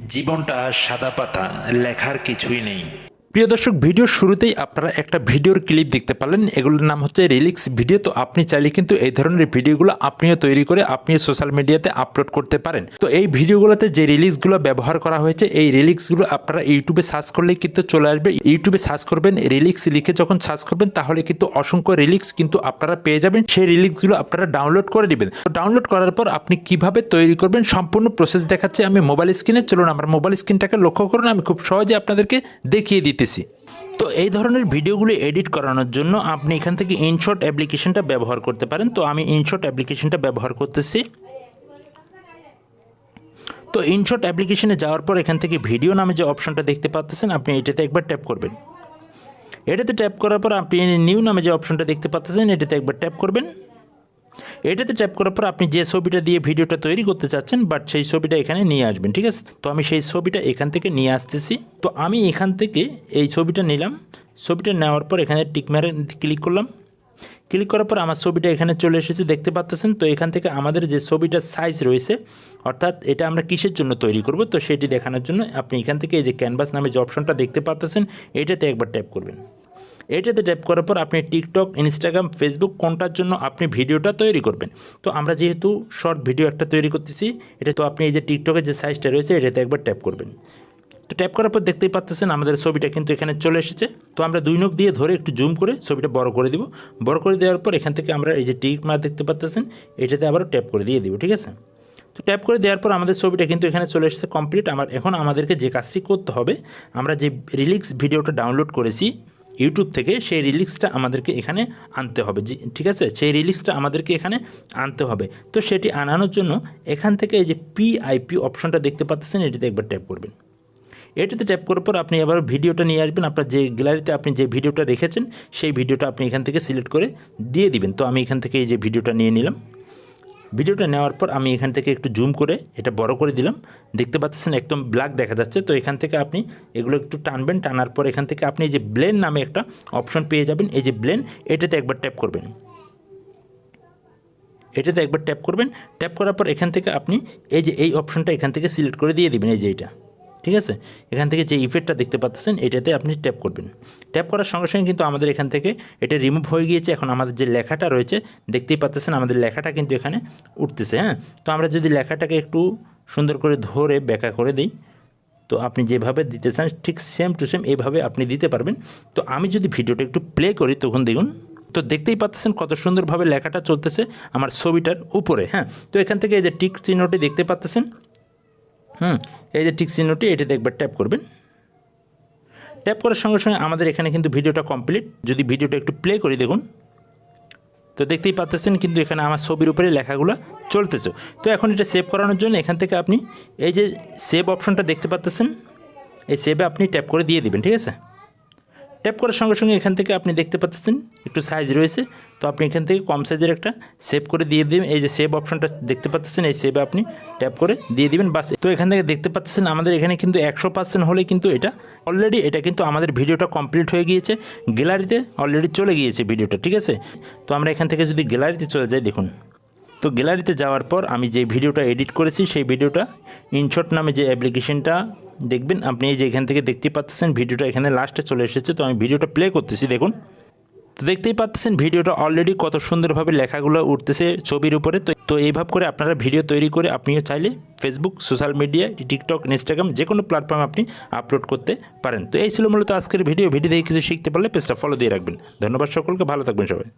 জীবনটা সাদা পাতা, লেখার কিছুই নেই। প্রিয় দর্শক, ভিডিওর শুরুতেই আপনারা একটা ভিডিওর ক্লিপ দেখতে পারলেন। এগুলোর নাম হচ্ছে রিলিক্স ভিডিও। তো আপনি চাইলে কিন্তু এই ধরনের ভিডিওগুলো আপনিও তৈরি করে আপনি সোশ্যাল মিডিয়াতে আপলোড করতে পারেন। তো এই ভিডিওগুলোতে যে রিলিক্সগুলো ব্যবহার করা হয়েছে, এই রিলিক্সগুলো আপনারা ইউটিউবে সার্চ করলেই কিন্তু চলে আসবে। ইউটিউবে সার্চ করবেন, রিলিক্স লিখে যখন সার্চ করবেন তাহলে কিন্তু অসংখ্য রিলিক্স কিন্তু আপনারা পেয়ে যাবেন। সেই রিলিক্সগুলো আপনারা ডাউনলোড করে নেবেন। তো ডাউনলোড করার পর আপনি কিভাবে তৈরি করবেন সম্পূর্ণ প্রসেস দেখাচ্ছে আমি মোবাইল স্ক্রিনে। চলুন আমার মোবাইল স্ক্রিনটাকে লক্ষ্য করুন, আমি খুব সহজে আপনাদেরকে দেখিয়ে দিতেছি। তো এই ধরনের ভিডিওগুলো এডিট করানোর জন্য আপনি এখান থেকে ইনশট অ্যাপ্লিকেশনটা ব্যবহার করতে পারেন। তো আমি ইনশট অ্যাপ্লিকেশনটা ব্যবহার করতেছি। তো ইনশট অ্যাপ্লিকেশনে যাওয়ার পর এখান থেকে ভিডিও নামে যে অপশনটা দেখতে পাচ্ছেন, আপনি এটাতে একবার ট্যাপ করবেন। এটাতে ট্যাপ করার পর আপনি নিউ নামে যে অপশনটা দেখতে পাচ্ছেন, এটাতে একবার ট্যাপ করবেন। এটাতে ট্যাপ করার পর আপনি যে ছবিটা দিয়ে ভিডিওটা তৈরি করতে চাচ্ছেন, বাট সেই ছবিটা এখানে নিয়ে আসবেন। ঠিক আছে, তো আমি সেই ছবিটা এখান থেকে নিয়ে আসতেছি। তো আমি এখান থেকে এই ছবিটা নিলাম। ছবিটা নেওয়ার পর এখানে টিক মেরে ক্লিক করলাম। ক্লিক করার পর আমার ছবিটা এখানে চলে এসেছে, দেখতে পাচ্ছেন। তো এখান থেকে আমাদের যে ছবিটার সাইজ রয়েছে, অর্থাৎ এটা আমরা কিসের জন্য তৈরি করব, তো সেটি দেখানোর জন্য আপনি এখান থেকে এই যে ক্যানভাস নামে যে অপশনটা দেখতে পাচ্ছেন, এটাতে একবার ট্যাপ করবেন। এটাতে ট্যাপ করার পর আপনি টিকটক, ইনস্টাগ্রাম, ফেসবুক কোনটার জন্য আপনি ভিডিওটা তৈরি করবেন। তো আমরা যেহেতু শর্ট ভিডিও একটা তৈরি করতেছি, এটা তো আপনি এই যে টিকটকের যে সাইজটা রয়েছে, এটাতে একবার ট্যাপ করবেন। তো ট্যাপ করার পর দেখতেই পাচ্ছেন আমাদের ছবিটা কিন্তু এখানে চলে এসেছে। তো আমরা দুই নখ দিয়ে ধরে একটু জুম করে ছবিটা বড় করে দিব। বড় করে দেওয়ার পর এখান থেকে আমরা এই যে টিক মার্ক দেখতে পাচ্ছেন, এটাতে আবার ট্যাপ করে দিয়ে দিব। ঠিক আছে, তো ট্যাপ করে দেওয়ার পর আমাদের ছবিটা কিন্তু এখানে চলে এসেছে কমপ্লিট। এখন আমাদেরকে যে কাজটি করতে হবে, আমরা যে রিলিক্স ভিডিওটা ডাউনলোড করেছি ইউটিউব থেকে, সেই রিলিক্সটা আমাদেরকে এখানে আনতে হবে। ঠিক আছে, সেই রিলিক্সটা আমাদেরকে এখানে আনতে হবে। তো সেটি আনানোর জন্য এখান থেকে এই যে পিআইপি অপশনটা দেখতে পাচ্ছেন, এটিতে একবার ট্যাপ করবেন। এটাতে ট্যাপ করার পর আপনি আবার ভিডিওটা নিয়ে আসবেন। আপনার যে গ্যালারিতে আপনি যে ভিডিওটা রেখেছেন, সেই ভিডিওটা আপনি এখান থেকে সিলেক্ট করে দিয়ে দিবেন। তো আমি এখান থেকে এই যে ভিডিওটা নিয়ে নিলাম। ভিডিওটা নেওয়ার পর আমি এখান থেকে একটু জুম করে এটা বড় করে দিলাম। দেখতে পাচ্ছেন একদম ব্ল্যাক দেখা যাচ্ছে। তো এখান থেকে আপনি এগুলো একটু টানবেন। টানার পর এখান থেকে আপনি এই যে ব্লেন্ড নামে একটা অপশন পেয়ে যাবেন। এই যে ব্লেন্ড, এটাতে একবার ট্যাপ করবেন। এটাতে একবার ট্যাপ করবেন। ট্যাপ করার পর এখান থেকে আপনি এই যে এই অপশনটা এখান থেকে সিলেক্ট করে দিয়ে দিবেন, এই যে এইটা। ঠিক আছে, এখান থেকে যে ইফেক্টটা দেখতে পাচ্ছেন, এটাতে আপনি ট্যাপ করবেন। ট্যাপ করার সঙ্গে সঙ্গে কিন্তু আমাদের এখান থেকে এটা রিমুভ হয়ে গিয়েছে। এখন আমাদের যে লেখাটা রয়েছে দেখতেই পাচ্ছেন, আমাদের লেখাটা কিন্তু এখানে উঠতেছে। হ্যাঁ, তো আমরা যদি লেখাটাকে একটু সুন্দর করে ধরে ব্যাখ্যা করে দিই, তো আপনি যেভাবে দিতে চান ঠিক সেম টু সেম এইভাবে আপনি দিতে পারবেন। তো আমি যদি ভিডিওটা একটু প্লে করি, তখন দেখুন, তো দেখতেই পাচ্ছেন কত সুন্দরভাবে লেখাটা চলতেছে আমার ছবিটার উপরে। হ্যাঁ, তো এখান থেকে এই যে টিক চিহ্নটি দেখতে পাচ্ছেন, এই যে টিক চিহ্নটি, এটাতে একবার ট্যাপ করবেন। ট্যাপ করার সঙ্গে সঙ্গে আমাদের এখানে কিন্তু ভিডিওটা কমপ্লিট। যদি ভিডিওটা একটু প্লে করি, দেখুন, তো দেখতেই পাচ্ছেন কিন্তু এখানে আমার ছবির উপরে লেখাগুলো চলতেছে। তো এখন এটা সেভ করানোর জন্য এখান থেকে আপনি এই যে সেভ অপশনটা দেখতে পাচ্ছেন, এই সেভে আপনি ট্যাপ করে দিয়ে দিবেন। ঠিক আছে, ট্যাপ করার সঙ্গে সঙ্গে এখান থেকে আপনি দেখতে পাচ্ছেন একটু সাইজ রয়েছে। তো আপনি এখান থেকে কম সাইজের একটা সেভ করে দিয়ে দিবেন। এই যে সেভ অপশনটা দেখতে পাচ্ছেন, এই সেভে আপনি ট্যাপ করে দিয়ে দিবেন, বাস। তো এখান থেকে দেখতে পাচ্ছেন আমাদের এখানে কিন্তু 100% হলে কিন্তু এটা অলরেডি এটা কিন্তু আমাদের ভিডিওটা কমপ্লিট হয়ে গিয়েছে। গ্যালারিতে অলরেডি চলে গিয়েছে ভিডিওটা। ঠিক আছে, তো আমরা এখান থেকে যদি গ্যালারিতে চলে যাই, দেখুন, তো গ্যালারিতে যাওয়ার পর আমি যে ভিডিওটা এডিট করেছি, সেই ভিডিওটা ইনশট নামে যে অ্যাপ্লিকেশনটা দেখবেন আপনি, এই যে এখান থেকে দেখতে পাচ্ছেন ভিডিওটা এখানে লাস্টে চলে এসেছে। তো আমি ভিডিওটা প্লে করতেছি, দেখুন, তো দেখতেই পাচ্ছেন ভিডিওটা অলরেডি কত সুন্দরভাবে লেখাগুলো উঠতেছে ছবির উপরে। তো এইভাবে করে আপনারা ভিডিও তৈরি করে আপনিও চাইলে Facebook, social media, TikTok, Instagram যে কোনো প্ল্যাটফর্মে আপনি আপলোড করতে পারেন। তো এই ছিল মূলত আজকের ভিডিও দেখে কিছু শিখতে পারলে পেজটা ফলো দিয়ে রাখবেন। ধন্যবাদ সকলকে, ভালো থাকবেন সবাই।